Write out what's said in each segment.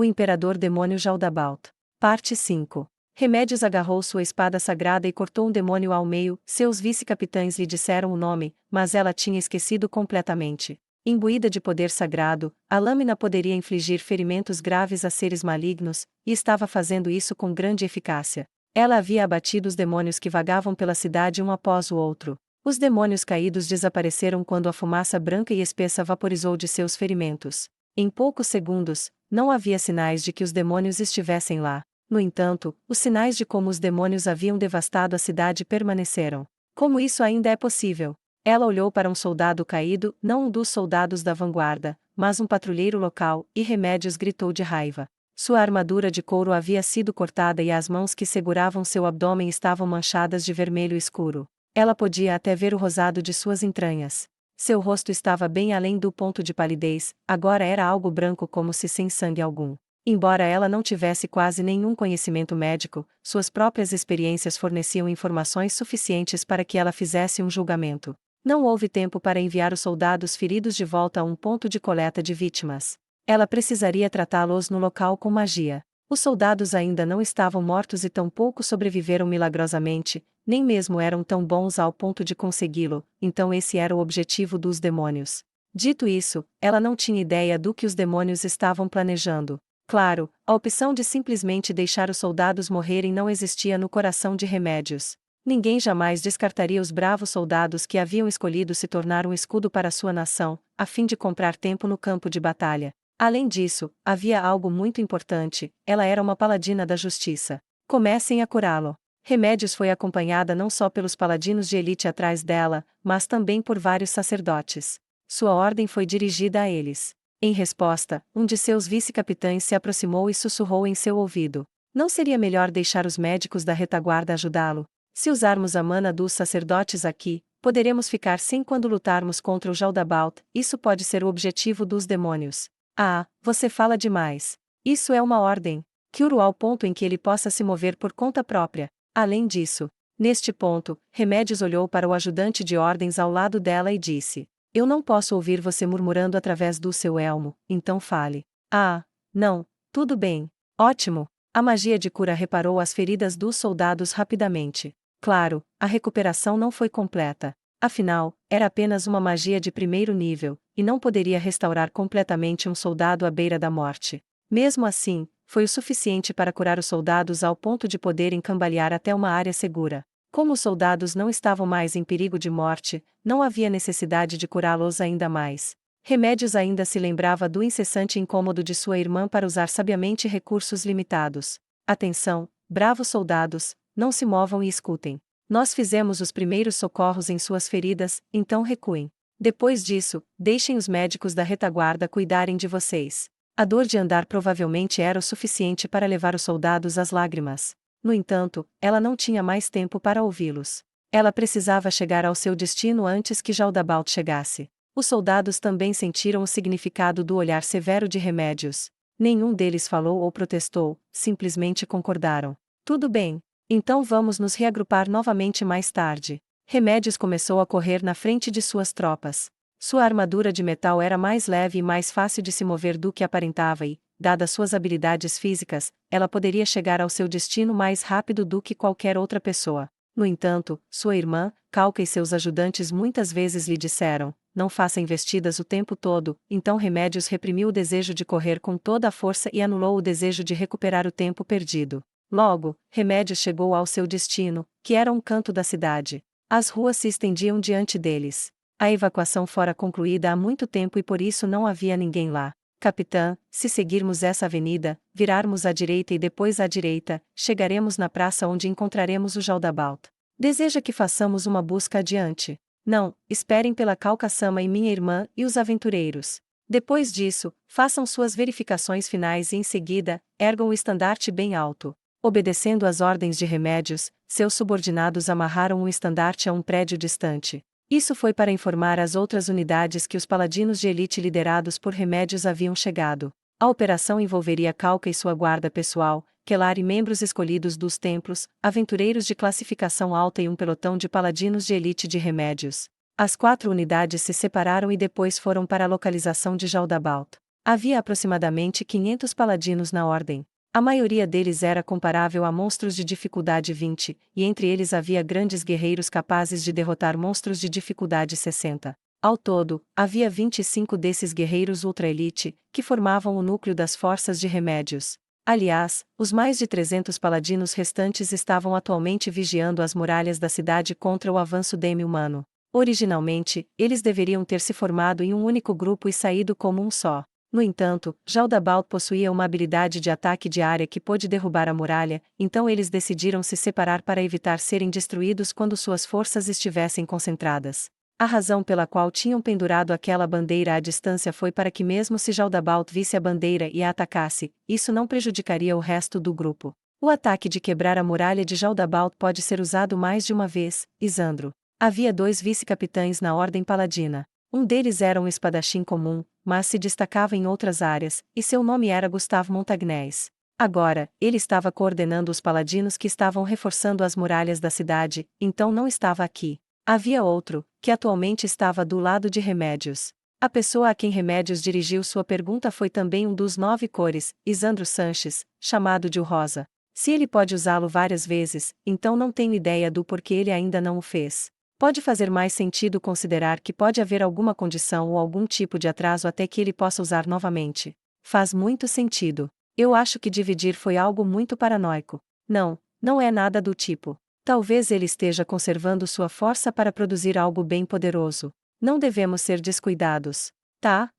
o Imperador Demônio Jaldabaoth. Parte 5. Remédios agarrou sua espada sagrada e cortou um demônio ao meio. Seus vice-capitães lhe disseram o nome, mas ela tinha esquecido completamente. Imbuída de poder sagrado, a lâmina poderia infligir ferimentos graves a seres malignos, e estava fazendo isso com grande eficácia. Ela havia abatido os demônios que vagavam pela cidade um após o outro. Os demônios caídos desapareceram quando a fumaça branca e espessa vaporizou de seus ferimentos. Em poucos segundos, não havia sinais de que os demônios estivessem lá. No entanto, os sinais de como os demônios haviam devastado a cidade permaneceram. Como isso ainda é possível? Ela olhou para um soldado caído, não um dos soldados da vanguarda, mas um patrulheiro local, e Remédios gritou de raiva. Sua armadura de couro havia sido cortada e as mãos que seguravam seu abdômen estavam manchadas de vermelho escuro. Ela podia até ver o rosado de suas entranhas. Seu rosto estava bem além do ponto de palidez, agora era algo branco como se sem sangue algum. Embora ela não tivesse quase nenhum conhecimento médico, suas próprias experiências forneciam informações suficientes para que ela fizesse um julgamento. Não houve tempo para enviar os soldados feridos de volta a um ponto de coleta de vítimas. Ela precisaria tratá-los no local com magia. Os soldados ainda não estavam mortos e tampouco sobreviveram milagrosamente, nem mesmo eram tão bons ao ponto de consegui-lo, então esse era o objetivo dos demônios. Dito isso, ela não tinha ideia do que os demônios estavam planejando. Claro, a opção de simplesmente deixar os soldados morrerem não existia no coração de Remédios. Ninguém jamais descartaria os bravos soldados que haviam escolhido se tornar um escudo para sua nação, a fim de comprar tempo no campo de batalha. Além disso, havia algo muito importante: ela era uma paladina da justiça. Comecem a curá-lo. Remédios foi acompanhada não só pelos paladinos de elite atrás dela, mas também por vários sacerdotes. Sua ordem foi dirigida a eles. Em resposta, um de seus vice-capitães se aproximou e sussurrou em seu ouvido: não seria melhor deixar os médicos da retaguarda ajudá-lo? Se usarmos a mana dos sacerdotes aqui, poderemos ficar sem quando lutarmos contra o Jaldabaoth. Isso pode ser o objetivo dos demônios. Ah, você fala demais. Isso é uma ordem. Cure-o ao ponto em que ele possa se mover por conta própria. Além disso, neste ponto, Remédios olhou para o ajudante de ordens ao lado dela e disse: eu não posso ouvir você murmurando através do seu elmo, então fale. Ah, não, tudo bem. Ótimo. A magia de cura reparou as feridas dos soldados rapidamente. Claro, a recuperação não foi completa. Afinal, era apenas uma magia de primeiro nível, e não poderia restaurar completamente um soldado à beira da morte. Mesmo assim, foi o suficiente para curar os soldados ao ponto de poderem cambalear até uma área segura. Como os soldados não estavam mais em perigo de morte, não havia necessidade de curá-los ainda mais. Remédios ainda se lembrava do incessante incômodo de sua irmã para usar sabiamente recursos limitados. Atenção, bravos soldados, não se movam e escutem. Nós fizemos os primeiros socorros em suas feridas, então recuem. Depois disso, deixem os médicos da retaguarda cuidarem de vocês. A dor de andar provavelmente era o suficiente para levar os soldados às lágrimas. No entanto, ela não tinha mais tempo para ouvi-los. Ela precisava chegar ao seu destino antes que Jaldabaoth chegasse. Os soldados também sentiram o significado do olhar severo de Remédios. Nenhum deles falou ou protestou, simplesmente concordaram. Tudo bem. Então vamos nos reagrupar novamente mais tarde. Remédios começou a correr na frente de suas tropas. Sua armadura de metal era mais leve e mais fácil de se mover do que aparentava e, dadas suas habilidades físicas, ela poderia chegar ao seu destino mais rápido do que qualquer outra pessoa. No entanto, sua irmã, Calca e seus ajudantes muitas vezes lhe disseram: não faça investidas o tempo todo. Então Remédios reprimiu o desejo de correr com toda a força e anulou o desejo de recuperar o tempo perdido. Logo, Remédios chegou ao seu destino, que era um canto da cidade. As ruas se estendiam diante deles. A evacuação fora concluída há muito tempo e por isso não havia ninguém lá. Capitã, se seguirmos essa avenida, virarmos à direita e depois à direita, chegaremos na praça onde encontraremos o Jaldabaoth. Deseja que façamos uma busca adiante? Não, esperem pela Calca-sama e minha irmã e os aventureiros. Depois disso, façam suas verificações finais e em seguida, ergam o estandarte bem alto. Obedecendo às ordens de Remédios, seus subordinados amarraram um estandarte a um prédio distante. Isso foi para informar as outras unidades que os paladinos de elite liderados por Remédios haviam chegado. A operação envolveria Calca e sua guarda pessoal, Quelar e membros escolhidos dos templos, aventureiros de classificação alta e um pelotão de paladinos de elite de Remédios. As 4 unidades se separaram e depois foram para a localização de Jaldabaoth. Havia aproximadamente 500 paladinos na ordem. A maioria deles era comparável a monstros de dificuldade 20, e entre eles havia grandes guerreiros capazes de derrotar monstros de dificuldade 60. Ao todo, havia 25 desses guerreiros ultra-elite, que formavam o núcleo das forças de remédios. Aliás, os mais de 300 paladinos restantes estavam atualmente vigiando as muralhas da cidade contra o avanço demi-humano. Originalmente, eles deveriam ter se formado em um único grupo e saído como um só. No entanto, Jaldabaoth possuía uma habilidade de ataque diária que pôde derrubar a muralha, então eles decidiram se separar para evitar serem destruídos quando suas forças estivessem concentradas. A razão pela qual tinham pendurado aquela bandeira à distância foi para que mesmo se Jaldabaoth visse a bandeira e a atacasse, isso não prejudicaria o resto do grupo. O ataque de quebrar a muralha de Jaldabaoth pode ser usado mais de uma vez, Isandro. Havia 2 vice-capitães na Ordem Paladina. Um deles era um espadachim comum, mas se destacava em outras áreas, e seu nome era Gustavo Montagnés. Agora, ele estava coordenando os paladinos que estavam reforçando as muralhas da cidade, então não estava aqui. Havia outro, que atualmente estava do lado de Remédios. A pessoa a quem Remédios dirigiu sua pergunta foi também um dos 9 cores, Isandro Sanches, chamado de O Rosa. Se ele pode usá-lo várias vezes, então não tenho ideia do porquê ele ainda não o fez. Pode fazer mais sentido considerar que pode haver alguma condição ou algum tipo de atraso até que ele possa usar novamente. Faz muito sentido. Eu acho que dividir foi algo muito paranoico. Não, não é nada do tipo. Talvez ele esteja conservando sua força para produzir algo bem poderoso. Não devemos ser descuidados. Tá,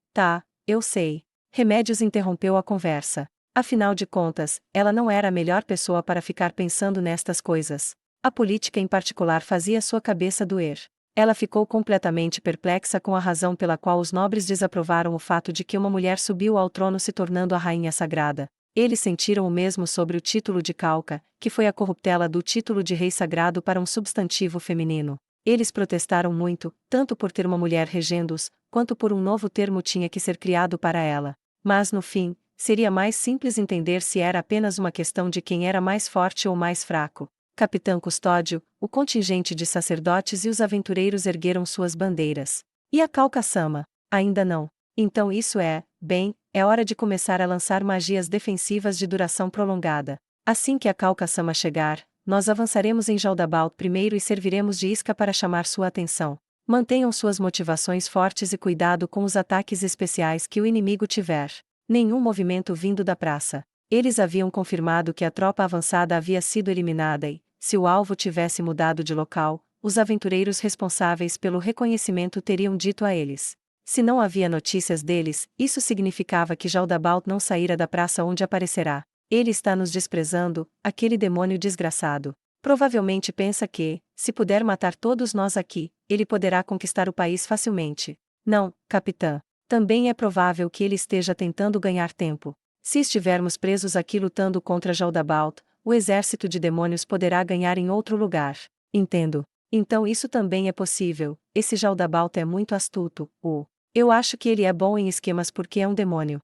eu sei. Remédios interrompeu a conversa. Afinal de contas, ela não era a melhor pessoa para ficar pensando nestas coisas. A política em particular fazia sua cabeça doer. Ela ficou completamente perplexa com a razão pela qual os nobres desaprovaram o fato de que uma mulher subiu ao trono se tornando a rainha sagrada. Eles sentiram o mesmo sobre o título de Calca, que foi a corruptela do título de rei sagrado para um substantivo feminino. Eles protestaram muito, tanto por ter uma mulher regendo-os, quanto por um novo termo tinha que ser criado para ela. Mas no fim, seria mais simples entender se era apenas uma questão de quem era mais forte ou mais fraco. Capitão Custódio, o contingente de sacerdotes e os aventureiros ergueram suas bandeiras. E a Calca-sama? Ainda não. Então isso é hora de começar a lançar magias defensivas de duração prolongada. Assim que a Calca-sama chegar, nós avançaremos em Jaldabaoth primeiro e serviremos de isca para chamar sua atenção. Mantenham suas motivações fortes e cuidado com os ataques especiais que o inimigo tiver. Nenhum movimento vindo da praça. Eles haviam confirmado que a tropa avançada havia sido eliminada e, se o alvo tivesse mudado de local, os aventureiros responsáveis pelo reconhecimento teriam dito a eles. Se não havia notícias deles, isso significava que Jaldabaoth não saíra da praça onde aparecerá. Ele está nos desprezando, aquele demônio desgraçado. Provavelmente pensa que, se puder matar todos nós aqui, ele poderá conquistar o país facilmente. Não, capitã. Também é provável que ele esteja tentando ganhar tempo. Se estivermos presos aqui lutando contra Jaldabaoth, o exército de demônios poderá ganhar em outro lugar. Entendo. Então isso também é possível. Esse Jaldabaoth é muito astuto. Eu acho que ele é bom em esquemas porque é um demônio.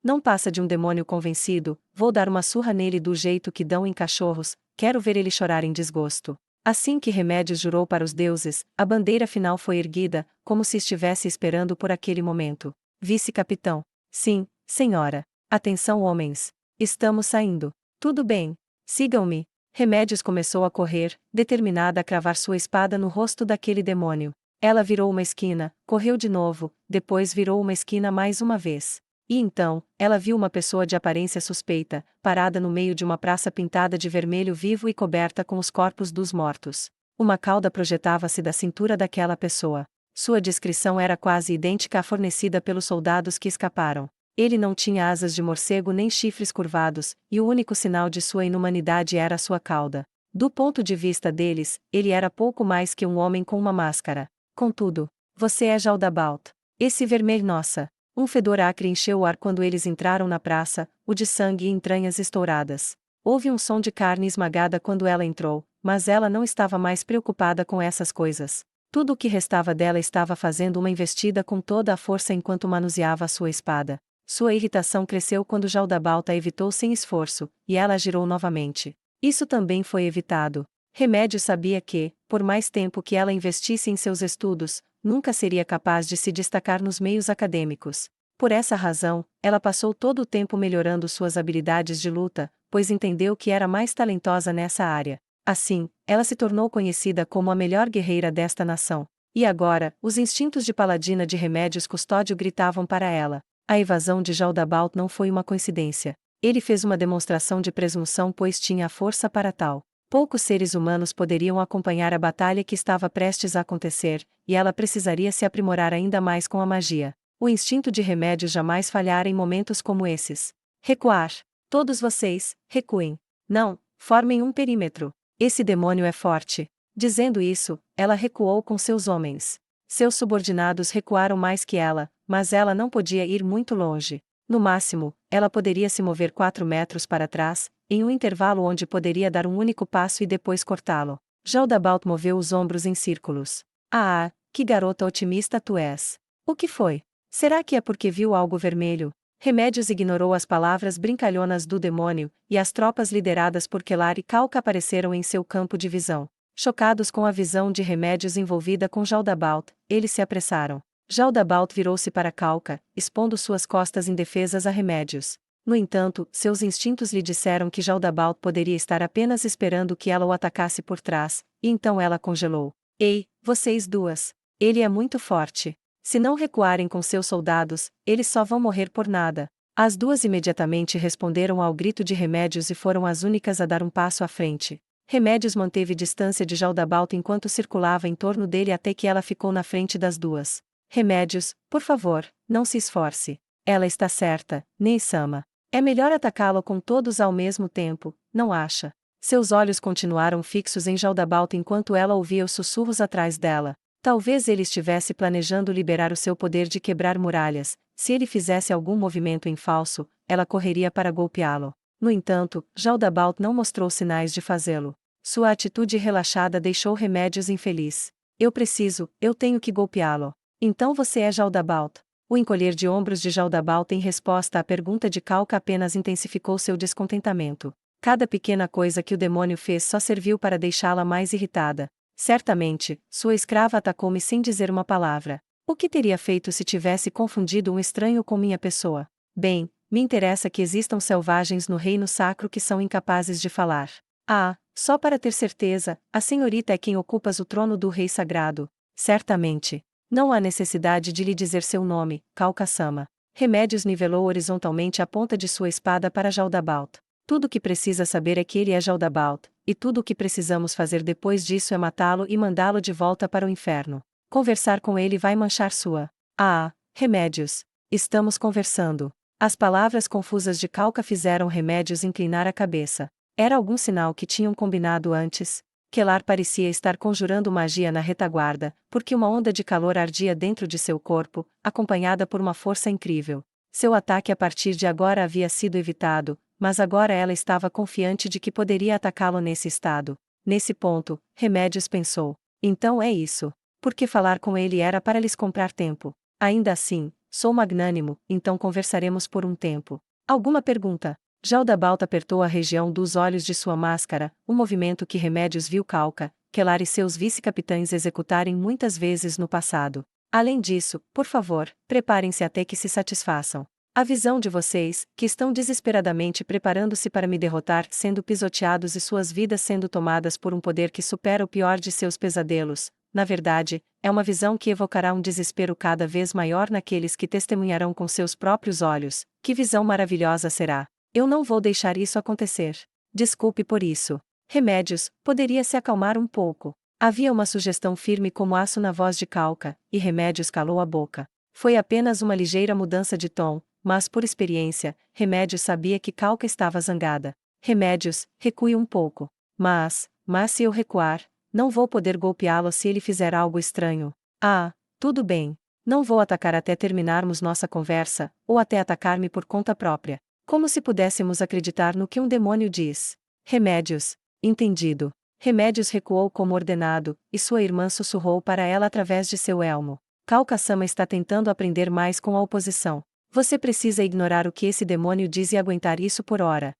Não passa de um demônio convencido. Vou dar uma surra nele do jeito que dão em cachorros. Quero ver ele chorar em desgosto. Assim que Remédios jurou para os deuses, a bandeira final foi erguida, como se estivesse esperando por aquele momento. Vice-capitão. Sim, senhora. Atenção, homens. Estamos saindo. Tudo bem. Sigam-me. Remédios começou a correr, determinada a cravar sua espada no rosto daquele demônio. Ela virou uma esquina, correu de novo, depois virou uma esquina mais uma vez. E então, ela viu uma pessoa de aparência suspeita, parada no meio de uma praça pintada de vermelho vivo e coberta com os corpos dos mortos. Uma cauda projetava-se da cintura daquela pessoa. Sua descrição era quase idêntica à fornecida pelos soldados que escaparam. Ele não tinha asas de morcego nem chifres curvados, e o único sinal de sua inumanidade era a sua cauda. Do ponto de vista deles, ele era pouco mais que um homem com uma máscara. Contudo, você é Jaldabaoth. Esse vermelho nossa. Um fedor acre encheu o ar quando eles entraram na praça, o de sangue e entranhas estouradas. Houve um som de carne esmagada quando ela entrou, mas ela não estava mais preocupada com essas coisas. Tudo o que restava dela estava fazendo uma investida com toda a força enquanto manuseava a sua espada. Sua irritação cresceu quando Jaldabaoth a evitou sem esforço, e ela girou novamente. Isso também foi evitado. Remédio sabia que, por mais tempo que ela investisse em seus estudos, nunca seria capaz de se destacar nos meios acadêmicos. Por essa razão, ela passou todo o tempo melhorando suas habilidades de luta, pois entendeu que era mais talentosa nessa área. Assim, ela se tornou conhecida como a melhor guerreira desta nação. E agora, os instintos de paladina de Remédios Custódio gritavam para ela. A evasão de Jaldabaoth não foi uma coincidência. Ele fez uma demonstração de presunção pois tinha a força para tal. Poucos seres humanos poderiam acompanhar a batalha que estava prestes a acontecer, e ela precisaria se aprimorar ainda mais com a magia. O instinto de Remédios jamais falhara em momentos como esses. Recuar. Todos vocês, recuem. Não, formem um perímetro. Esse demônio é forte. Dizendo isso, ela recuou com seus homens. Seus subordinados recuaram mais que ela, mas ela não podia ir muito longe. No máximo, ela poderia se mover 4 metros para trás, em um intervalo onde poderia dar um único passo e depois cortá-lo. Jaldabaoth moveu os ombros em círculos. Ah, que garota otimista tu és. O que foi? Será que é porque viu algo vermelho? Remédios ignorou as palavras brincalhonas do demônio, e as tropas lideradas por Quelar e Calca apareceram em seu campo de visão. Chocados com a visão de Remédios envolvida com Jaldabaoth, eles se apressaram. Jaldabaoth virou-se para Calca, expondo suas costas indefesas a Remédios. No entanto, seus instintos lhe disseram que Jaldabaoth poderia estar apenas esperando que ela o atacasse por trás, e então ela congelou. Ei, vocês duas! Ele é muito forte. Se não recuarem com seus soldados, eles só vão morrer por nada. As duas imediatamente responderam ao grito de Remédios e foram as únicas a dar um passo à frente. Remédios manteve distância de Jaldabaoth enquanto circulava em torno dele até que ela ficou na frente das duas. Remédios, por favor, não se esforce. Ela está certa, Nei-sama. É melhor atacá-lo com todos ao mesmo tempo, não acha? Seus olhos continuaram fixos em Jaldabaoth enquanto ela ouvia os sussurros atrás dela. Talvez ele estivesse planejando liberar o seu poder de quebrar muralhas. Se ele fizesse algum movimento em falso, ela correria para golpeá-lo. No entanto, Jaldabaoth não mostrou sinais de fazê-lo. Sua atitude relaxada deixou Remédios infeliz. Eu tenho que golpeá-lo. Então você é Jaldabaoth. O encolher de ombros de Jaldabaoth em resposta à pergunta de Calca apenas intensificou seu descontentamento. Cada pequena coisa que o demônio fez só serviu para deixá-la mais irritada. Certamente, sua escrava atacou-me sem dizer uma palavra. O que teria feito se tivesse confundido um estranho com minha pessoa? Bem, me interessa que existam selvagens no reino sacro que são incapazes de falar. Ah, só para ter certeza, a senhorita é quem ocupa o trono do rei sagrado. Certamente. Não há necessidade de lhe dizer seu nome, Calca-sama. Remédios nivelou horizontalmente a ponta de sua espada para Jaldabaoth. Tudo o que precisa saber é que ele é Jaldabaoth, e tudo o que precisamos fazer depois disso é matá-lo e mandá-lo de volta para o inferno. Conversar com ele vai manchar sua. Ah, Remédios. Estamos conversando. As palavras confusas de Calca fizeram Remédios inclinar a cabeça. Era algum sinal que tinham combinado antes? Quelar parecia estar conjurando magia na retaguarda, porque uma onda de calor ardia dentro de seu corpo, acompanhada por uma força incrível. Seu ataque a partir de agora havia sido evitado, mas agora ela estava confiante de que poderia atacá-lo nesse estado. Nesse ponto, Remédios pensou. Então é isso. Porque falar com ele era para lhes comprar tempo. Ainda assim, sou magnânimo, então conversaremos por um tempo. Alguma pergunta? Jaldabaoth apertou a região dos olhos de sua máscara, um movimento que Remédios viu Calca, Quelar e seus vice-capitães executarem muitas vezes no passado. Além disso, por favor, preparem-se até que se satisfaçam. A visão de vocês, que estão desesperadamente preparando-se para me derrotar, sendo pisoteados e suas vidas sendo tomadas por um poder que supera o pior de seus pesadelos, na verdade, é uma visão que evocará um desespero cada vez maior naqueles que testemunharão com seus próprios olhos. Que visão maravilhosa será! Eu não vou deixar isso acontecer. Desculpe por isso. Remédios, poderia se acalmar um pouco. Havia uma sugestão firme como aço na voz de Calca, e Remédios calou a boca. Foi apenas uma ligeira mudança de tom, mas por experiência, Remédios sabia que Calca estava zangada. Remédios, recue um pouco. Mas se eu recuar, não vou poder golpeá-lo se ele fizer algo estranho. Ah, tudo bem. Não vou atacar até terminarmos nossa conversa, ou até atacar-me por conta própria. Como se pudéssemos acreditar no que um demônio diz. Remédios. Entendido. Remédios recuou como ordenado, e sua irmã sussurrou para ela através de seu elmo. Calca-sama está tentando aprender mais com a oposição. Você precisa ignorar o que esse demônio diz e aguentar isso por hora.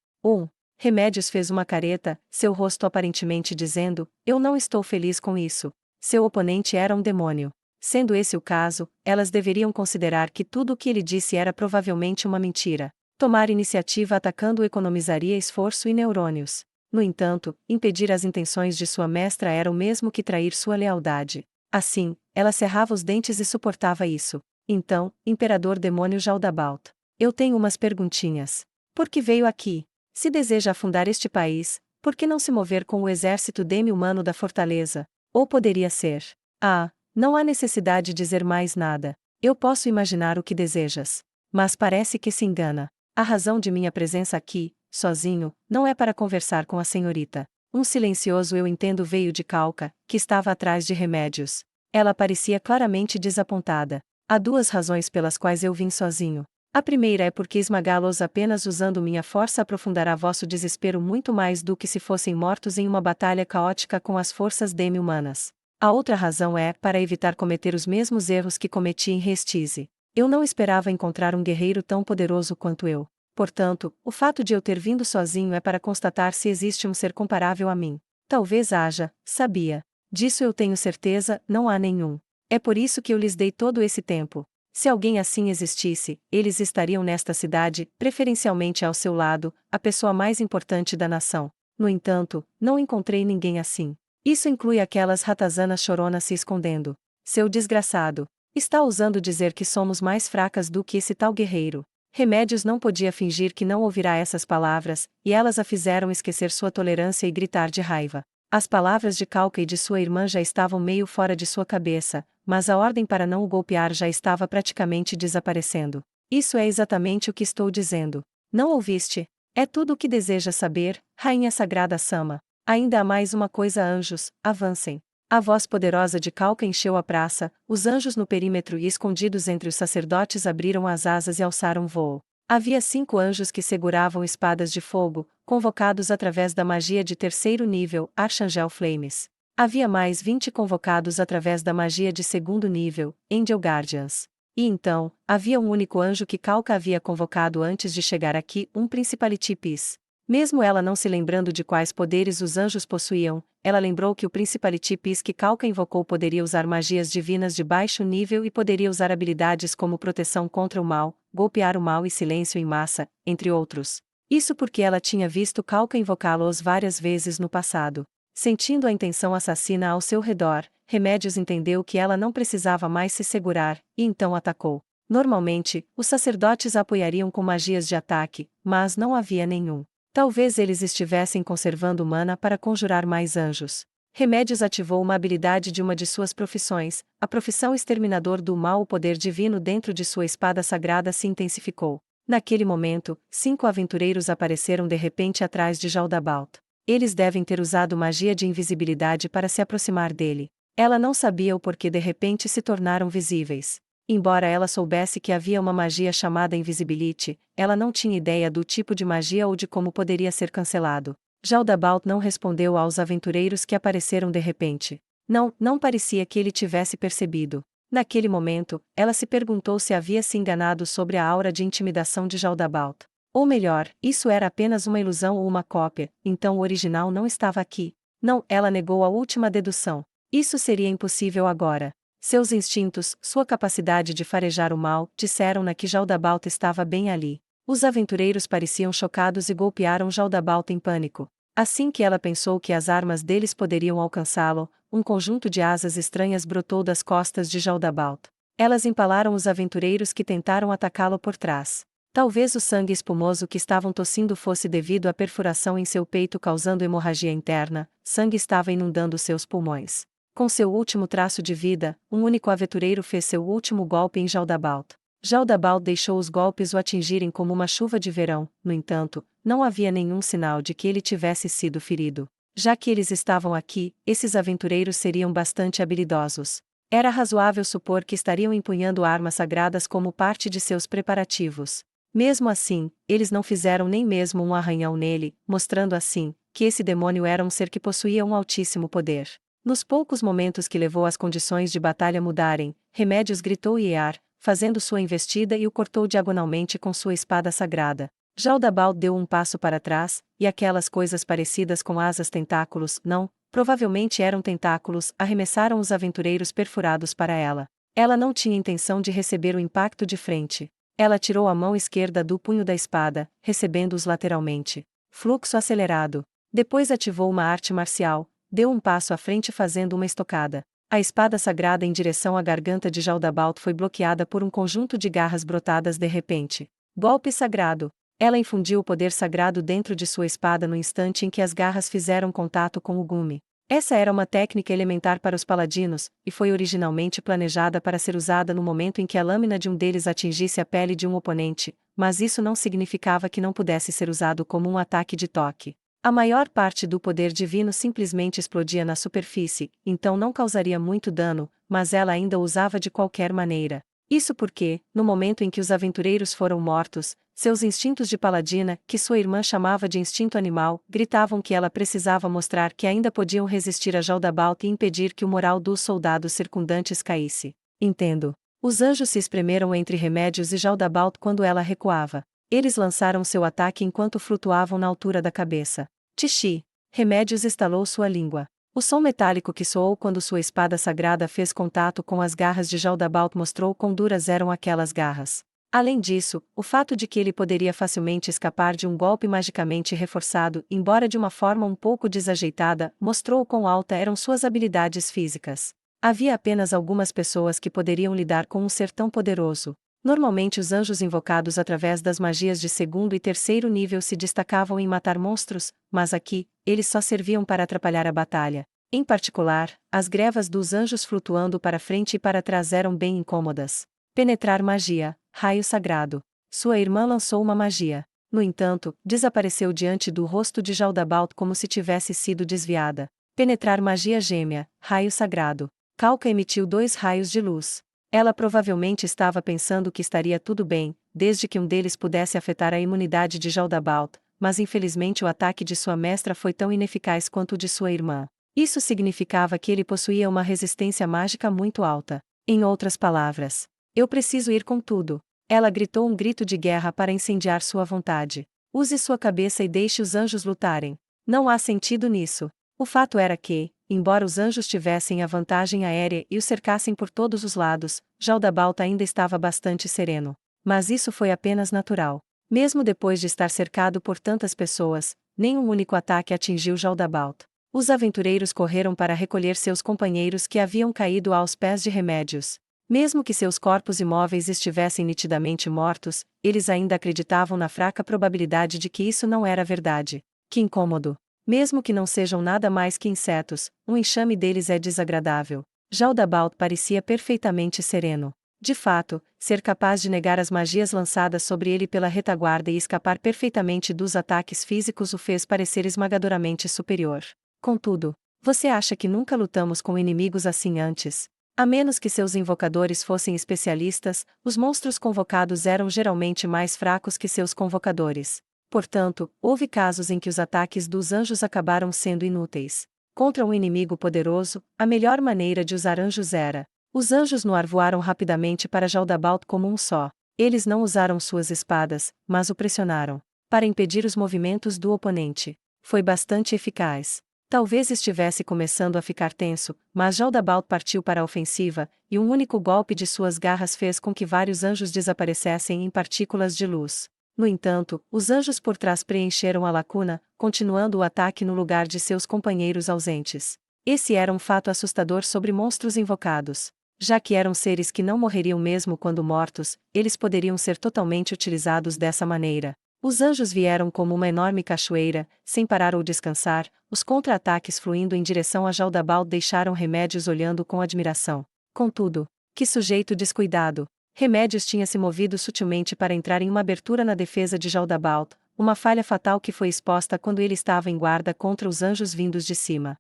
Remédios fez uma careta, seu rosto aparentemente dizendo, eu não estou feliz com isso. Seu oponente era um demônio. Sendo esse o caso, elas deveriam considerar que tudo o que ele disse era provavelmente uma mentira. Tomar iniciativa atacando-o economizaria esforço e neurônios. No entanto, impedir as intenções de sua mestra era o mesmo que trair sua lealdade. Assim, ela cerrava os dentes e suportava isso. Então, Imperador Demônio Jaldabaoth, eu tenho umas perguntinhas. Por que veio aqui? Se deseja afundar este país, por que não se mover com o exército demi-humano da fortaleza? Ou poderia ser? Ah, não há necessidade de dizer mais nada. Eu posso imaginar o que desejas. Mas parece que se engana. A razão de minha presença aqui, sozinho, não é para conversar com a senhorita. Um silencioso eu entendo veio de Calca, que estava atrás de remédios. Ela parecia claramente desapontada. Há duas razões pelas quais eu vim sozinho. A primeira é porque esmagá-los apenas usando minha força aprofundará vosso desespero muito mais do que se fossem mortos em uma batalha caótica com as forças demi-humanas. A outra razão é para evitar cometer os mesmos erros que cometi em Restize. Eu não esperava encontrar um guerreiro tão poderoso quanto eu. Portanto, o fato de eu ter vindo sozinho é para constatar se existe um ser comparável a mim. Talvez haja, sabia. Disso eu tenho certeza, não há nenhum. É por isso que eu lhes dei todo esse tempo. Se alguém assim existisse, eles estariam nesta cidade, preferencialmente ao seu lado, a pessoa mais importante da nação. No entanto, não encontrei ninguém assim. Isso inclui aquelas ratazanas choronas se escondendo. Seu desgraçado. Está ousando dizer que somos mais fracas do que esse tal guerreiro. Remédios não podia fingir que não ouvirá essas palavras, e elas a fizeram esquecer sua tolerância e gritar de raiva. As palavras de Calca e de sua irmã já estavam meio fora de sua cabeça, mas a ordem para não o golpear já estava praticamente desaparecendo. Isso é exatamente o que estou dizendo. Não ouviste? É tudo o que deseja saber, Rainha Sagrada Sama. Ainda há mais uma coisa, anjos, avancem. A voz poderosa de Calca encheu a praça, os anjos no perímetro e escondidos entre os sacerdotes abriram as asas e alçaram voo. Havia 5 anjos que seguravam espadas de fogo, convocados através da magia de terceiro nível, Archangel Flames. Havia mais 20 convocados através da magia de segundo nível, Angel Guardians. E então, havia um único anjo que Calca havia convocado antes de chegar aqui, um Principality Peace. Mesmo ela não se lembrando de quais poderes os anjos possuíam, ela lembrou que o Principality Peace que Calca invocou poderia usar magias divinas de baixo nível e poderia usar habilidades como proteção contra o mal, golpear o mal e silêncio em massa, entre outros. Isso porque ela tinha visto Calca invocá-los várias vezes no passado. Sentindo a intenção assassina ao seu redor, Remédios entendeu que ela não precisava mais se segurar, e então atacou. Normalmente, os sacerdotes a apoiariam com magias de ataque, mas não havia nenhum. Talvez eles estivessem conservando mana para conjurar mais anjos. Remédios ativou uma habilidade de uma de suas profissões, a profissão exterminador do mal. O poder divino dentro de sua espada sagrada se intensificou. Naquele momento, 5 aventureiros apareceram de repente atrás de Jaldabaoth. Eles devem ter usado magia de invisibilidade para se aproximar dele. Ela não sabia o porquê de repente se tornaram visíveis. Embora ela soubesse que havia uma magia chamada Invisibility, ela não tinha ideia do tipo de magia ou de como poderia ser cancelado. Jaldabaoth não respondeu aos aventureiros que apareceram de repente. Não parecia que ele tivesse percebido. Naquele momento, ela se perguntou se havia se enganado sobre a aura de intimidação de Jaldabaoth. Ou melhor, isso era apenas uma ilusão ou uma cópia, então o original não estava aqui. Não, ela negou a última dedução. Isso seria impossível agora. Seus instintos, sua capacidade de farejar o mal, disseram-na que Jaldabaoth estava bem ali. Os aventureiros pareciam chocados e golpearam Jaldabaoth em pânico. Assim que ela pensou que as armas deles poderiam alcançá-lo, um conjunto de asas estranhas brotou das costas de Jaldabaoth. Elas empalaram os aventureiros que tentaram atacá-lo por trás. Talvez o sangue espumoso que estavam tossindo fosse devido à perfuração em seu peito causando hemorragia interna, sangue estava inundando seus pulmões. Com seu último traço de vida, um único aventureiro fez seu último golpe em Jaldabaoth. Jaldabaoth deixou os golpes o atingirem como uma chuva de verão, no entanto, não havia nenhum sinal de que ele tivesse sido ferido. Já que eles estavam aqui, esses aventureiros seriam bastante habilidosos. Era razoável supor que estariam empunhando armas sagradas como parte de seus preparativos. Mesmo assim, eles não fizeram nem mesmo um arranhão nele, mostrando assim, que esse demônio era um ser que possuía um altíssimo poder. Nos poucos momentos que levou as condições de batalha mudarem, Remédios gritou Iar, fazendo sua investida e o cortou diagonalmente com sua espada sagrada. Jaldabaoth deu um passo para trás, e aquelas coisas parecidas com asas tentáculos, não, provavelmente eram tentáculos, arremessaram os aventureiros perfurados para ela. Ela não tinha intenção de receber o impacto de frente. Ela tirou a mão esquerda do punho da espada, recebendo-os lateralmente. Fluxo acelerado. Depois ativou uma arte marcial, deu um passo à frente fazendo uma estocada. A espada sagrada em direção à garganta de Jaldabaoth foi bloqueada por um conjunto de garras brotadas de repente. Golpe sagrado. Ela infundiu o poder sagrado dentro de sua espada no instante em que as garras fizeram contato com o gume. Essa era uma técnica elementar para os paladinos, e foi originalmente planejada para ser usada no momento em que a lâmina de um deles atingisse a pele de um oponente, mas isso não significava que não pudesse ser usado como um ataque de toque. A maior parte do poder divino simplesmente explodia na superfície, então não causaria muito dano, mas ela ainda o usava de qualquer maneira. Isso porque, no momento em que os aventureiros foram mortos, seus instintos de paladina, que sua irmã chamava de instinto animal, gritavam que ela precisava mostrar que ainda podiam resistir a Jaldabaoth e impedir que o moral dos soldados circundantes caísse. Entendo. Os anjos se espremeram entre Remédios e Jaldabaoth quando ela recuava. Eles lançaram seu ataque enquanto flutuavam na altura da cabeça. Tixi! Remédios estalou sua língua. O som metálico que soou quando sua espada sagrada fez contato com as garras de Jaldabaoth mostrou quão duras eram aquelas garras. Além disso, o fato de que ele poderia facilmente escapar de um golpe magicamente reforçado, embora de uma forma um pouco desajeitada, mostrou quão alta eram suas habilidades físicas. Havia apenas algumas pessoas que poderiam lidar com um ser tão poderoso. Normalmente os anjos invocados através das magias de segundo e terceiro nível se destacavam em matar monstros, mas aqui, eles só serviam para atrapalhar a batalha. Em particular, as grevas dos anjos flutuando para frente e para trás eram bem incômodas. Penetrar magia, raio sagrado. Sua irmã lançou uma magia. No entanto, desapareceu diante do rosto de Jaldabaoth como se tivesse sido desviada. Penetrar magia gêmea, raio sagrado. Calca emitiu 2 raios de luz. Ela provavelmente estava pensando que estaria tudo bem, desde que um deles pudesse afetar a imunidade de Jaldabaoth, mas infelizmente o ataque de sua mestra foi tão ineficaz quanto o de sua irmã. Isso significava que ele possuía uma resistência mágica muito alta. Em outras palavras, eu preciso ir com tudo. Ela gritou um grito de guerra para incendiar sua vontade. Use sua cabeça e deixe os anjos lutarem. Não há sentido nisso. O fato era que, embora os anjos tivessem a vantagem aérea e o cercassem por todos os lados, Jaldabaoth ainda estava bastante sereno. Mas isso foi apenas natural. Mesmo depois de estar cercado por tantas pessoas, nenhum único ataque atingiu Jaldabaoth. Os aventureiros correram para recolher seus companheiros que haviam caído aos pés de Remédios. Mesmo que seus corpos imóveis estivessem nitidamente mortos, eles ainda acreditavam na fraca probabilidade de que isso não era verdade. Que incômodo! Mesmo que não sejam nada mais que insetos, um enxame deles é desagradável. Jaldabaoth parecia perfeitamente sereno. De fato, ser capaz de negar as magias lançadas sobre ele pela retaguarda e escapar perfeitamente dos ataques físicos o fez parecer esmagadoramente superior. Contudo, você acha que nunca lutamos com inimigos assim antes? A menos que seus invocadores fossem especialistas, os monstros convocados eram geralmente mais fracos que seus convocadores. Portanto, houve casos em que os ataques dos anjos acabaram sendo inúteis. Contra um inimigo poderoso, a melhor maneira de usar anjos era. Os anjos no ar voaram rapidamente para Jaldabaoth como um só. Eles não usaram suas espadas, mas o pressionaram para impedir os movimentos do oponente. Foi bastante eficaz. Talvez estivesse começando a ficar tenso, mas Jaldabaoth partiu para a ofensiva, e um único golpe de suas garras fez com que vários anjos desaparecessem em partículas de luz. No entanto, os anjos por trás preencheram a lacuna, continuando o ataque no lugar de seus companheiros ausentes. Esse era um fato assustador sobre monstros invocados. Já que eram seres que não morreriam mesmo quando mortos, eles poderiam ser totalmente utilizados dessa maneira. Os anjos vieram como uma enorme cachoeira, sem parar ou descansar, os contra-ataques fluindo em direção a Jaldabaoth deixaram Remédios olhando com admiração. Contudo, que sujeito descuidado! Remédios tinha se movido sutilmente para entrar em uma abertura na defesa de Jaldabaoth, uma falha fatal que foi exposta quando ele estava em guarda contra os anjos vindos de cima.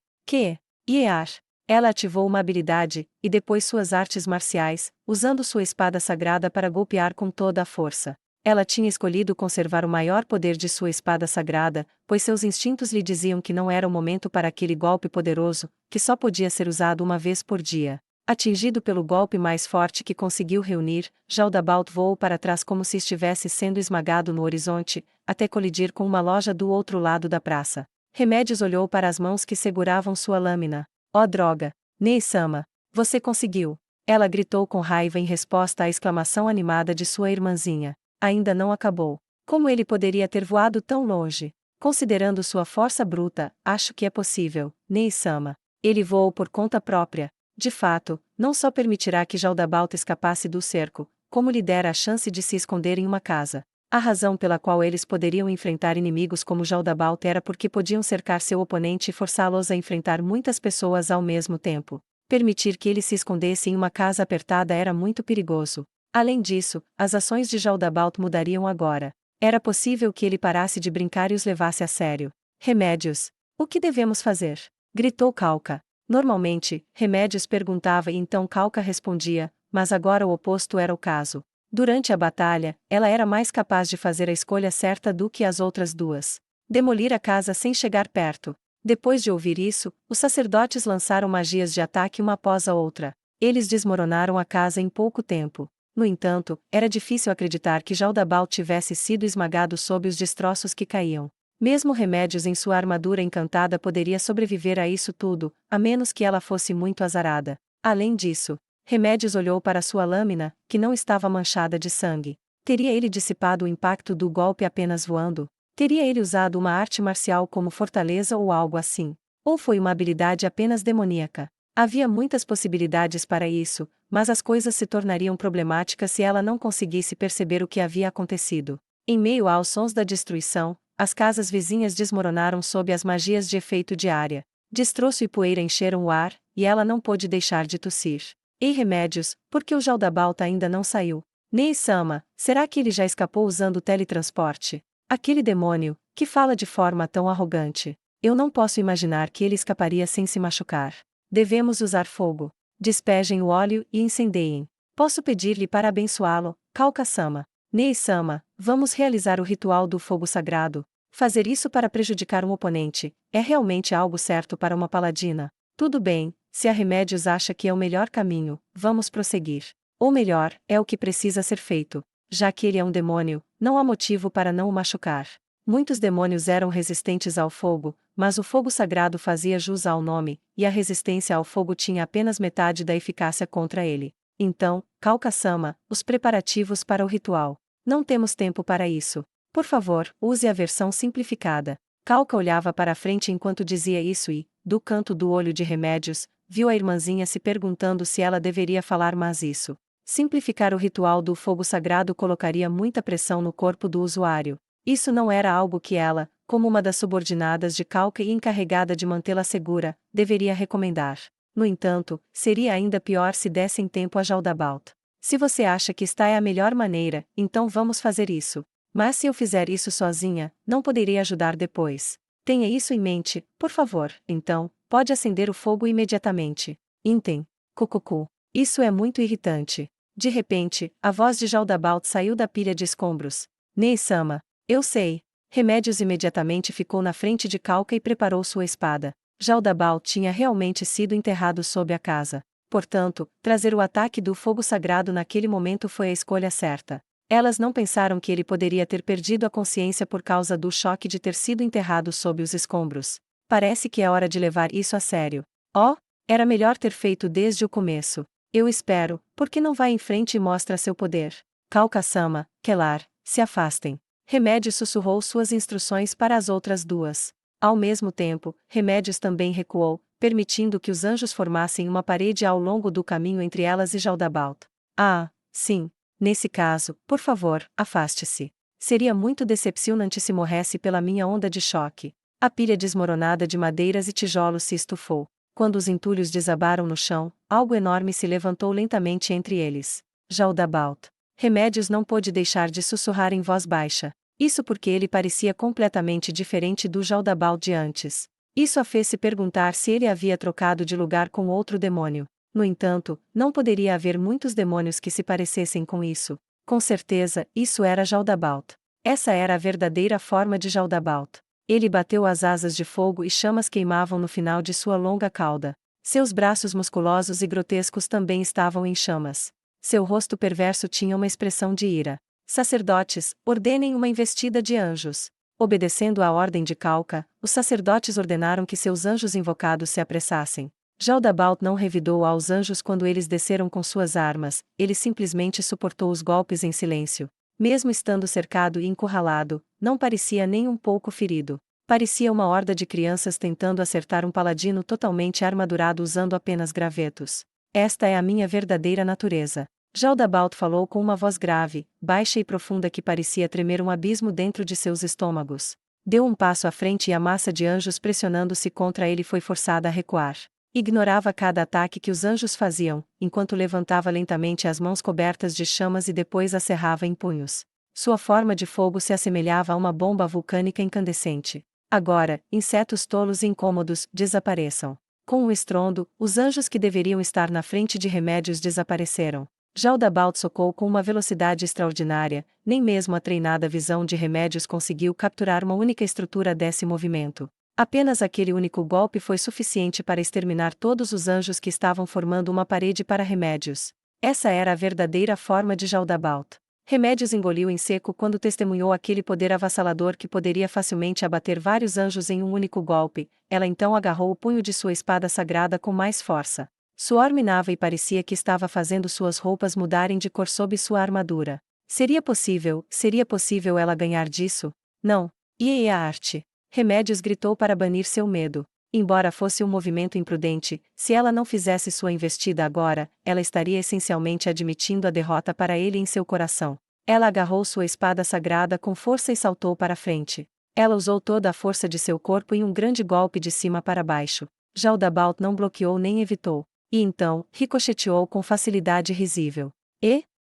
Iar! Ela ativou uma habilidade, e depois suas artes marciais, usando sua espada sagrada para golpear com toda a força. Ela tinha escolhido conservar o maior poder de sua espada sagrada, pois seus instintos lhe diziam que não era o momento para aquele golpe poderoso, que só podia ser usado uma vez por dia. Atingido pelo golpe mais forte que conseguiu reunir, Jaldabaoth voou para trás como se estivesse sendo esmagado no horizonte, até colidir com uma loja do outro lado da praça. Remédios olhou para as mãos que seguravam sua lâmina. Oh droga! Nei-sama! Você conseguiu! Ela gritou com raiva em resposta à exclamação animada de sua irmãzinha. Ainda não acabou. Como ele poderia ter voado tão longe? Considerando sua força bruta, acho que é possível, Nei-sama. Ele voou por conta própria. De fato, não só permitirá que Jaldabaoth escapasse do cerco, como lhe dera a chance de se esconder em uma casa. A razão pela qual eles poderiam enfrentar inimigos como Jaldabaoth era porque podiam cercar seu oponente e forçá-los a enfrentar muitas pessoas ao mesmo tempo. Permitir que ele se escondesse em uma casa apertada era muito perigoso. Além disso, as ações de Jaldabaoth mudariam agora. Era possível que ele parasse de brincar e os levasse a sério. Remédios. O que devemos fazer? Gritou Calca. Normalmente, Remédios perguntava e então Calca respondia, mas agora o oposto era o caso. Durante a batalha, ela era mais capaz de fazer a escolha certa do que as outras duas. Demolir a casa sem chegar perto. Depois de ouvir isso, os sacerdotes lançaram magias de ataque uma após a outra. Eles desmoronaram a casa em pouco tempo. No entanto, era difícil acreditar que Jaldabaoth tivesse sido esmagado sob os destroços que caíam. Mesmo Remédios em sua armadura encantada poderia sobreviver a isso tudo, a menos que ela fosse muito azarada. Além disso, Remédios olhou para sua lâmina, que não estava manchada de sangue. Teria ele dissipado o impacto do golpe apenas voando? Teria ele usado uma arte marcial como fortaleza ou algo assim? Ou foi uma habilidade apenas demoníaca? Havia muitas possibilidades para isso, mas as coisas se tornariam problemáticas se ela não conseguisse perceber o que havia acontecido. Em meio aos sons da destruição, as casas vizinhas desmoronaram sob as magias de efeito de área. Destroço e poeira encheram o ar, e ela não pôde deixar de tossir. Ei Remédios, por que o Jaldabaoth ainda não saiu? Nei-sama, será que ele já escapou usando o teletransporte? Aquele demônio, que fala de forma tão arrogante. Eu não posso imaginar que ele escaparia sem se machucar. Devemos usar fogo. Despejem o óleo e incendeiem. Posso pedir-lhe para abençoá-lo, Calca-sama. Nei-sama, vamos realizar o ritual do fogo sagrado. Fazer isso para prejudicar um oponente, é realmente algo certo para uma paladina. Tudo bem, se a Remédios acha que é o melhor caminho, vamos prosseguir. Ou melhor, é o que precisa ser feito. Já que ele é um demônio, não há motivo para não o machucar. Muitos demônios eram resistentes ao fogo, mas o fogo sagrado fazia jus ao nome, e a resistência ao fogo tinha apenas metade da eficácia contra ele. Então, Calca-sama, os preparativos para o ritual. Não temos tempo para isso. Por favor, use a versão simplificada. Calca olhava para a frente enquanto dizia isso e, do canto do olho de Remédios, viu a irmãzinha se perguntando se ela deveria falar mais isso. Simplificar o ritual do fogo sagrado colocaria muita pressão no corpo do usuário. Isso não era algo que ela, como uma das subordinadas de Calca e encarregada de mantê-la segura, deveria recomendar. No entanto, seria ainda pior se dessem tempo a Jaldabaoth. Se você acha que esta é a melhor maneira, então vamos fazer isso. Mas se eu fizer isso sozinha, não poderei ajudar depois. Tenha isso em mente, por favor. Então, pode acender o fogo imediatamente. Intem. Cucucu. Isso é muito irritante. De repente, a voz de Jaldabaoth saiu da pilha de escombros. Nei-sama. Eu sei. Remédios imediatamente ficou na frente de Calca e preparou sua espada. Jaldabaoth tinha realmente sido enterrado sob a casa. Portanto, trazer o ataque do fogo sagrado naquele momento foi a escolha certa. Elas não pensaram que ele poderia ter perdido a consciência por causa do choque de ter sido enterrado sob os escombros. Parece que é hora de levar isso a sério. Oh, era melhor ter feito desde o começo. Eu espero, porque não vai em frente e mostra seu poder. Calca-sama, Kelar, se afastem. Remédios sussurrou suas instruções para as outras duas. Ao mesmo tempo, Remédios também recuou, permitindo que os anjos formassem uma parede ao longo do caminho entre elas e Jaldabaoth. Ah, sim. Nesse caso, por favor, afaste-se. Seria muito decepcionante se morresse pela minha onda de choque. A pilha desmoronada de madeiras e tijolos se estufou. Quando os entulhos desabaram no chão, algo enorme se levantou lentamente entre eles. Jaldabaoth. Remédios não pôde deixar de sussurrar em voz baixa. Isso porque ele parecia completamente diferente do Jaldabaoth de antes. Isso a fez se perguntar se ele havia trocado de lugar com outro demônio. No entanto, não poderia haver muitos demônios que se parecessem com isso. Com certeza, isso era Jaldabaoth. Essa era a verdadeira forma de Jaldabaoth. Ele bateu as asas de fogo e chamas queimavam no final de sua longa cauda. Seus braços musculosos e grotescos também estavam em chamas. Seu rosto perverso tinha uma expressão de ira. Sacerdotes, ordenem uma investida de anjos. Obedecendo à ordem de Calca, os sacerdotes ordenaram que seus anjos invocados se apressassem. Jaldabaoth não revidou aos anjos quando eles desceram com suas armas, ele simplesmente suportou os golpes em silêncio. Mesmo estando cercado e encurralado, não parecia nem um pouco ferido. Parecia uma horda de crianças tentando acertar um paladino totalmente armadurado usando apenas gravetos. Esta é a minha verdadeira natureza. Jaldabaoth falou com uma voz grave, baixa e profunda que parecia tremer um abismo dentro de seus estômagos. Deu um passo à frente e a massa de anjos pressionando-se contra ele foi forçada a recuar. Ignorava cada ataque que os anjos faziam, enquanto levantava lentamente as mãos cobertas de chamas e depois as cerrava em punhos. Sua forma de fogo se assemelhava a uma bomba vulcânica incandescente. Agora, insetos tolos e incômodos, desapareçam. Com um estrondo, os anjos que deveriam estar na frente de remédios desapareceram. Jaldabaoth socou com uma velocidade extraordinária, nem mesmo a treinada visão de remédios conseguiu capturar uma única estrutura desse movimento. Apenas aquele único golpe foi suficiente para exterminar todos os anjos que estavam formando uma parede para remédios. Essa era a verdadeira forma de Jaldabaoth. Remédios engoliu em seco quando testemunhou aquele poder avassalador que poderia facilmente abater vários anjos em um único golpe. Ela então agarrou o punho de sua espada sagrada com mais força. Suor minava e parecia que estava fazendo suas roupas mudarem de cor sob sua armadura. Seria possível ela ganhar disso? Não. E a arte? Remédios gritou para banir seu medo. Embora fosse um movimento imprudente, se ela não fizesse sua investida agora, ela estaria essencialmente admitindo a derrota para ele em seu coração. Ela agarrou sua espada sagrada com força e saltou para frente. Ela usou toda a força de seu corpo em um grande golpe de cima para baixo. Jaldabaoth não bloqueou nem evitou. E então, ricocheteou com facilidade risível.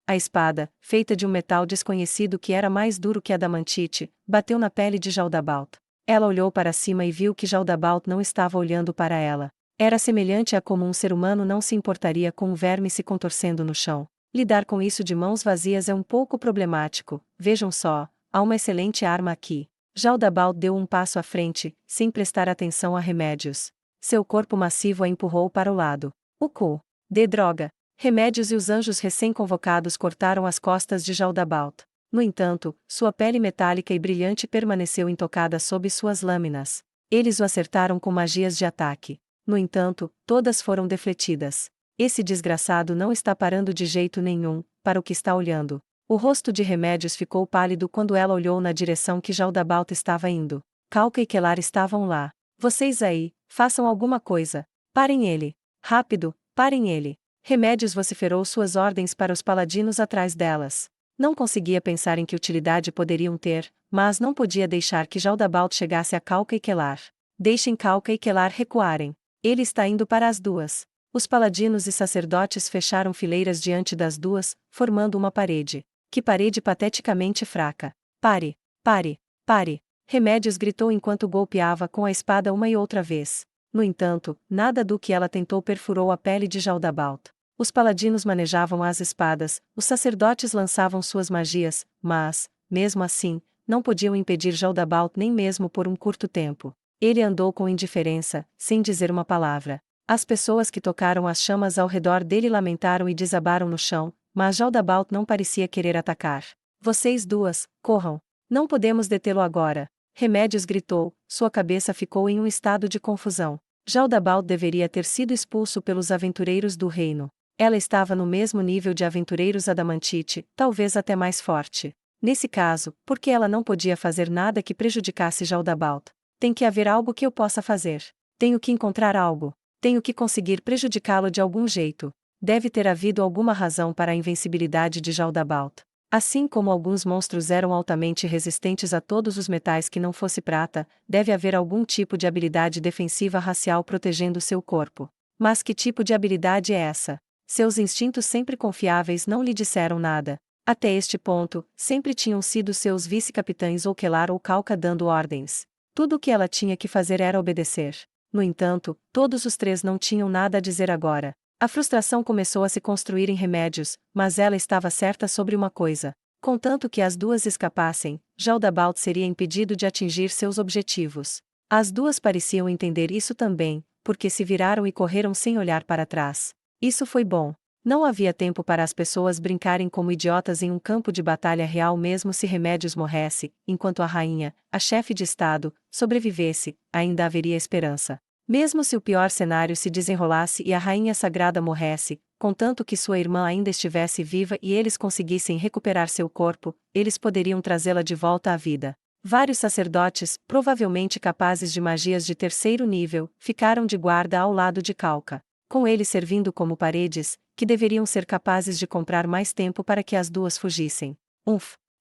A espada, feita de um metal desconhecido que era mais duro que a adamantite, bateu na pele de Jaldabaoth. Ela olhou para cima e viu que Jaldabaoth não estava olhando para ela. Era semelhante a como um ser humano não se importaria com um verme se contorcendo no chão. Lidar com isso de mãos vazias é um pouco problemático. Vejam só, há uma excelente arma aqui. Jaldabaoth deu um passo à frente, sem prestar atenção a remédios. Seu corpo massivo a empurrou para o lado. O cu. De droga. Remédios e os anjos recém-convocados cortaram as costas de Jaldabaoth. No entanto, sua pele metálica e brilhante permaneceu intocada sob suas lâminas. Eles o acertaram com magias de ataque. No entanto, todas foram defletidas. Esse desgraçado não está parando de jeito nenhum, para o que está olhando. O rosto de Remédios ficou pálido quando ela olhou na direção que Jaldabaoth estava indo. Calca e Quelar estavam lá. Vocês aí, façam alguma coisa. Parem ele. Rápido, parem ele. Remédios vociferou suas ordens para os paladinos atrás delas. Não conseguia pensar em que utilidade poderiam ter, mas não podia deixar que Jaldabaoth chegasse a Calca e Quelar. Deixem Calca e Quelar recuarem. Ele está indo para as duas. Os paladinos e sacerdotes fecharam fileiras diante das duas, formando uma parede. Que parede pateticamente fraca. Pare! Pare! Pare! Remédios gritou enquanto golpeava com a espada uma e outra vez. No entanto, nada do que ela tentou perfurou a pele de Jaldabaoth. Os paladinos manejavam as espadas, os sacerdotes lançavam suas magias, mas, mesmo assim, não podiam impedir Jaldabaoth nem mesmo por um curto tempo. Ele andou com indiferença, sem dizer uma palavra. As pessoas que tocaram as chamas ao redor dele lamentaram e desabaram no chão, mas Jaldabaoth não parecia querer atacar. Vocês duas, corram. Não podemos detê-lo agora. Remédios gritou, sua cabeça ficou em um estado de confusão. Jaldabaoth deveria ter sido expulso pelos aventureiros do reino. Ela estava no mesmo nível de aventureiros adamantite, talvez até mais forte. Nesse caso, por que ela não podia fazer nada que prejudicasse Jaldabaoth? Tem que haver algo que eu possa fazer. Tenho que encontrar algo. Tenho que conseguir prejudicá-lo de algum jeito. Deve ter havido alguma razão para a invencibilidade de Jaldabaoth. Assim como alguns monstros eram altamente resistentes a todos os metais que não fosse prata, deve haver algum tipo de habilidade defensiva racial protegendo seu corpo. Mas que tipo de habilidade é essa? Seus instintos sempre confiáveis não lhe disseram nada. Até este ponto, sempre tinham sido seus vice-capitães ou Quelar ou Calca dando ordens. Tudo o que ela tinha que fazer era obedecer. No entanto, todos os três não tinham nada a dizer agora. A frustração começou a se construir em Remédios, mas ela estava certa sobre uma coisa. Contanto que as duas escapassem, Jaldabaoth seria impedido de atingir seus objetivos. As duas pareciam entender isso também, porque se viraram e correram sem olhar para trás. Isso foi bom. Não havia tempo para as pessoas brincarem como idiotas em um campo de batalha real mesmo se Remédios morresse, enquanto a rainha, a chefe de estado, sobrevivesse, ainda haveria esperança. Mesmo se o pior cenário se desenrolasse e a rainha sagrada morresse, contanto que sua irmã ainda estivesse viva e eles conseguissem recuperar seu corpo, eles poderiam trazê-la de volta à vida. Vários sacerdotes, provavelmente capazes de magias de terceiro nível, ficaram de guarda ao lado de Calca, com ele servindo como paredes, que deveriam ser capazes de comprar mais tempo para que as duas fugissem.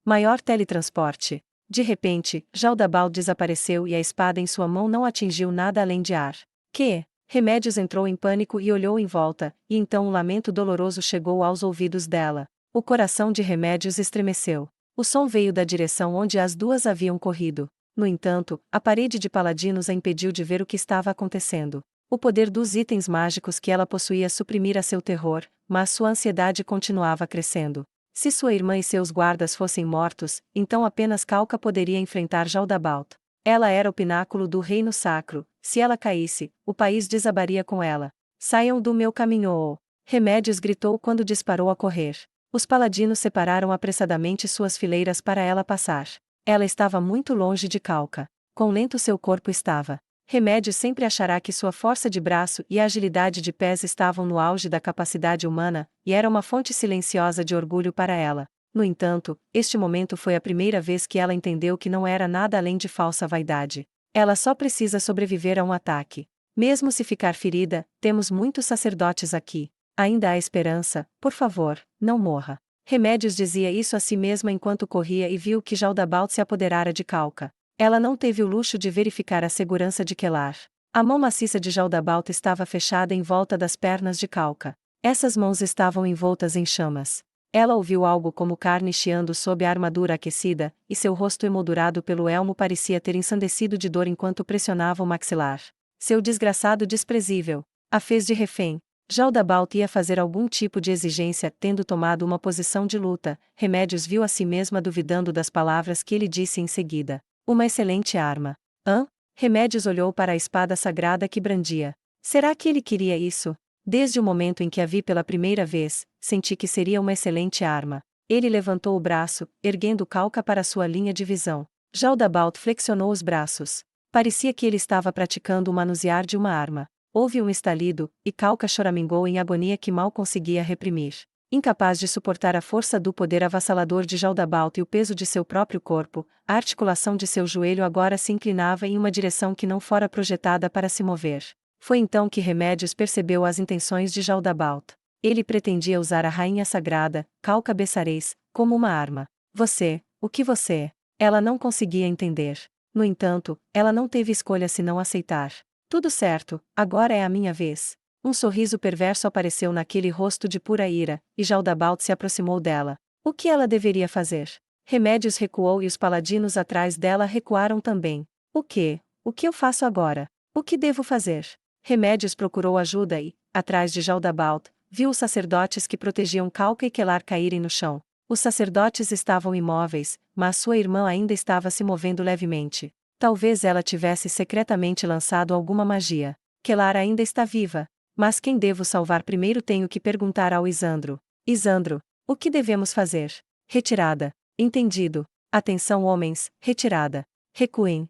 Maior teletransporte. De repente, Jaldabal desapareceu e a espada em sua mão não atingiu nada além de ar. Que? Remédios entrou em pânico e olhou em volta, e então um lamento doloroso chegou aos ouvidos dela. O coração de Remédios estremeceu. O som veio da direção onde as duas haviam corrido. No entanto, a parede de paladinos a impediu de ver o que estava acontecendo. O poder dos itens mágicos que ela possuía suprimira seu terror, mas sua ansiedade continuava crescendo. Se sua irmã e seus guardas fossem mortos, então apenas Calca poderia enfrentar Jaldabalt. Ela era o pináculo do reino sacro. Se ela caísse, o país desabaria com ela. Saiam do meu caminho! Remédios gritou quando disparou a correr. Os paladinos separaram apressadamente suas fileiras para ela passar. Ela estava muito longe de Calca. Quão lento seu corpo estava. Remédios sempre achará que sua força de braço e a agilidade de pés estavam no auge da capacidade humana, e era uma fonte silenciosa de orgulho para ela. No entanto, este momento foi a primeira vez que ela entendeu que não era nada além de falsa vaidade. Ela só precisa sobreviver a um ataque. Mesmo se ficar ferida, temos muitos sacerdotes aqui. Ainda há esperança, por favor, não morra. Remédios dizia isso a si mesma enquanto corria e viu que Jaldabalt se apoderara de Calca. Ela não teve o luxo de verificar a segurança de Quelar. A mão maciça de Jaldabalt estava fechada em volta das pernas de Calca. Essas mãos estavam envoltas em chamas. Ela ouviu algo como carne chiando sob a armadura aquecida, e seu rosto emoldurado pelo elmo parecia ter ensandecido de dor enquanto pressionava o maxilar. Seu desgraçado desprezível. A fez de refém. Jaldabalt ia fazer algum tipo de exigência, tendo tomado uma posição de luta. Remédios viu a si mesma duvidando das palavras que ele disse em seguida. Uma excelente arma. Remédios olhou para a espada sagrada que brandia. Será que ele queria isso? Desde o momento em que a vi pela primeira vez, senti que seria uma excelente arma. Ele levantou o braço, erguendo Calca para sua linha de visão. Jaldabalt flexionou os braços. Parecia que ele estava praticando o manusear de uma arma. Houve um estalido, e Calca choramingou em agonia que mal conseguia reprimir. Incapaz de suportar a força do poder avassalador de Jaldabalt e o peso de seu próprio corpo, a articulação de seu joelho agora se inclinava em uma direção que não fora projetada para se mover. Foi então que Remédios percebeu as intenções de Jaldabalt. Ele pretendia usar a rainha sagrada, Calca Bessares, como uma arma. O que você? Ela não conseguia entender. No entanto, ela não teve escolha senão aceitar. Tudo certo, agora é a minha vez. Um sorriso perverso apareceu naquele rosto de pura ira, e Jaldabalt se aproximou dela. O que ela deveria fazer? Remédios recuou e os paladinos atrás dela recuaram também. O que eu faço agora? O que devo fazer? Remédios procurou ajuda e, atrás de Jaldabalt, viu os sacerdotes que protegiam Calca e Quelar caírem no chão. Os sacerdotes estavam imóveis, mas sua irmã ainda estava se movendo levemente. Talvez ela tivesse secretamente lançado alguma magia. Quelar ainda está viva. Mas quem devo salvar primeiro? Tenho que perguntar ao Isandro. Isandro, o que devemos fazer? Retirada. Entendido. Atenção homens, retirada. Recuem.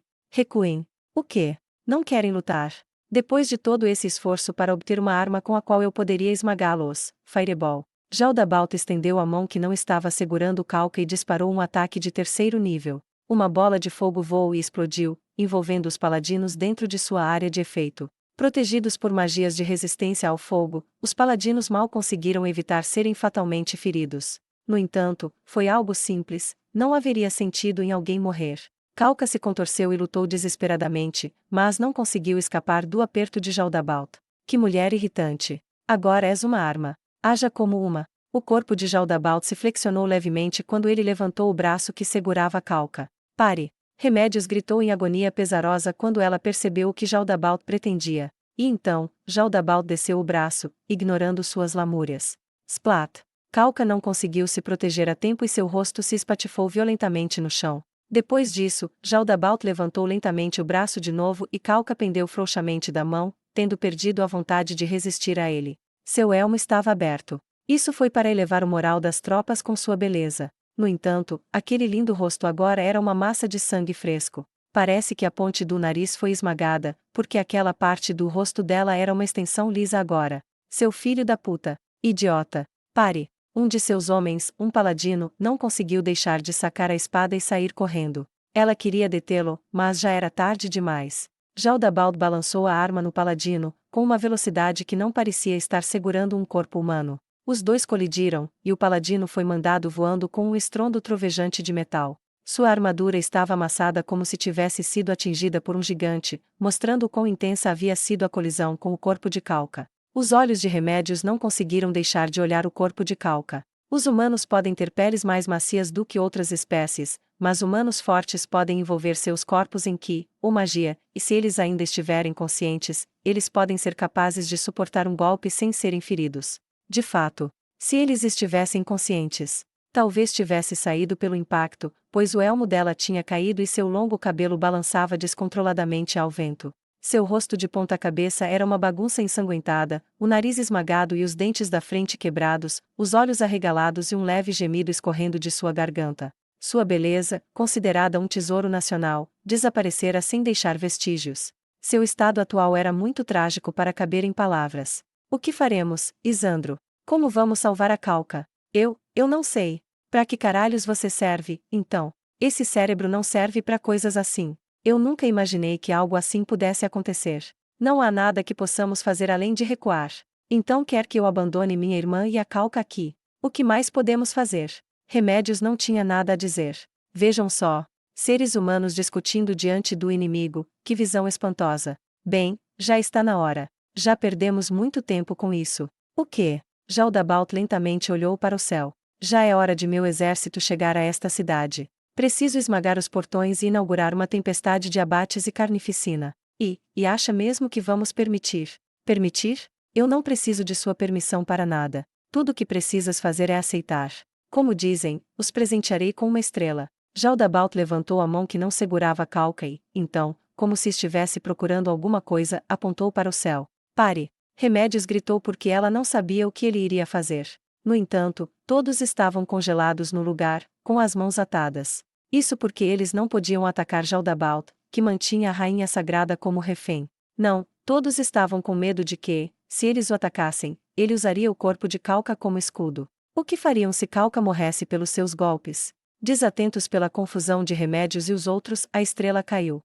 O quê? Não querem lutar? Depois de todo esse esforço para obter uma arma com a qual eu poderia esmagá-los, Fireball. Jaldabalt estendeu a mão que não estava segurando Calca e disparou um ataque de terceiro nível. Uma bola de fogo voou e explodiu, envolvendo os paladinos dentro de sua área de efeito. Protegidos por magias de resistência ao fogo, os paladinos mal conseguiram evitar serem fatalmente feridos. No entanto, foi algo simples, não haveria sentido em alguém morrer. Calca se contorceu e lutou desesperadamente, mas não conseguiu escapar do aperto de Jaldabalt. Que mulher irritante! Agora és uma arma. Haja como uma. O corpo de Jaldabalt se flexionou levemente quando ele levantou o braço que segurava Calca. Pare! Remédios gritou em agonia pesarosa quando ela percebeu o que Jaldabalt pretendia. E então, Jaldabalt desceu o braço, ignorando suas lamúrias. Splat! Calca não conseguiu se proteger a tempo e seu rosto se espatifou violentamente no chão. Depois disso, Jaldabalt levantou lentamente o braço de novo e Calca pendeu frouxamente da mão, tendo perdido a vontade de resistir a ele. Seu elmo estava aberto. Isso foi para elevar o moral das tropas com sua beleza. No entanto, aquele lindo rosto agora era uma massa de sangue fresco. Parece que a ponte do nariz foi esmagada, porque aquela parte do rosto dela era uma extensão lisa agora. Seu filho da puta. Idiota. Pare. Um de seus homens, um paladino, não conseguiu deixar de sacar a espada e sair correndo. Ela queria detê-lo, mas já era tarde demais. Jaldabald balançou a arma no paladino, com uma velocidade que não parecia estar segurando um corpo humano. Os dois colidiram, e o paladino foi mandado voando com um estrondo trovejante de metal. Sua armadura estava amassada como se tivesse sido atingida por um gigante, mostrando o quão intensa havia sido a colisão com o corpo de Calca. Os olhos de Remédios não conseguiram deixar de olhar o corpo de Calca. Os humanos podem ter peles mais macias do que outras espécies, mas humanos fortes podem envolver seus corpos em ki, ou magia, e se eles ainda estiverem conscientes, eles podem ser capazes de suportar um golpe sem serem feridos. De fato, se eles estivessem conscientes, talvez tivesse saído pelo impacto, pois o elmo dela tinha caído e seu longo cabelo balançava descontroladamente ao vento. Seu rosto de ponta cabeça era uma bagunça ensanguentada, o nariz esmagado e os dentes da frente quebrados, os olhos arregalados e um leve gemido escorrendo de sua garganta. Sua beleza, considerada um tesouro nacional, desaparecera sem deixar vestígios. Seu estado atual era muito trágico para caber em palavras. O que faremos, Isandro? Como vamos salvar a Calca? Eu não sei. Pra que caralhos você serve, então? Esse cérebro não serve pra coisas assim. Eu nunca imaginei que algo assim pudesse acontecer. Não há nada que possamos fazer além de recuar. Então quer que eu abandone minha irmã e a Calca aqui? O que mais podemos fazer? Remédios não tinha nada a dizer. Vejam só. Seres humanos discutindo diante do inimigo, que visão espantosa. Bem, já está na hora. Já perdemos muito tempo com isso. O quê? Jaldabald lentamente olhou para o céu. Já é hora de meu exército chegar a esta cidade. Preciso esmagar os portões e inaugurar uma tempestade de abates e carnificina. E acha mesmo que vamos permitir? Permitir? Eu não preciso de sua permissão para nada. Tudo o que precisas fazer é aceitar. Como dizem, os presentearei com uma estrela. Jaldabald levantou a mão que não segurava a Calca e, então, como se estivesse procurando alguma coisa, apontou para o céu. Pare! Remédios gritou porque ela não sabia o que ele iria fazer. No entanto, todos estavam congelados no lugar, com as mãos atadas. Isso porque eles não podiam atacar Jaldabald, que mantinha a rainha sagrada como refém. Não, todos estavam com medo de que, se eles o atacassem, ele usaria o corpo de Calca como escudo. O que fariam se Calca morresse pelos seus golpes? Desatentos pela confusão de Remédios e os outros, a estrela caiu.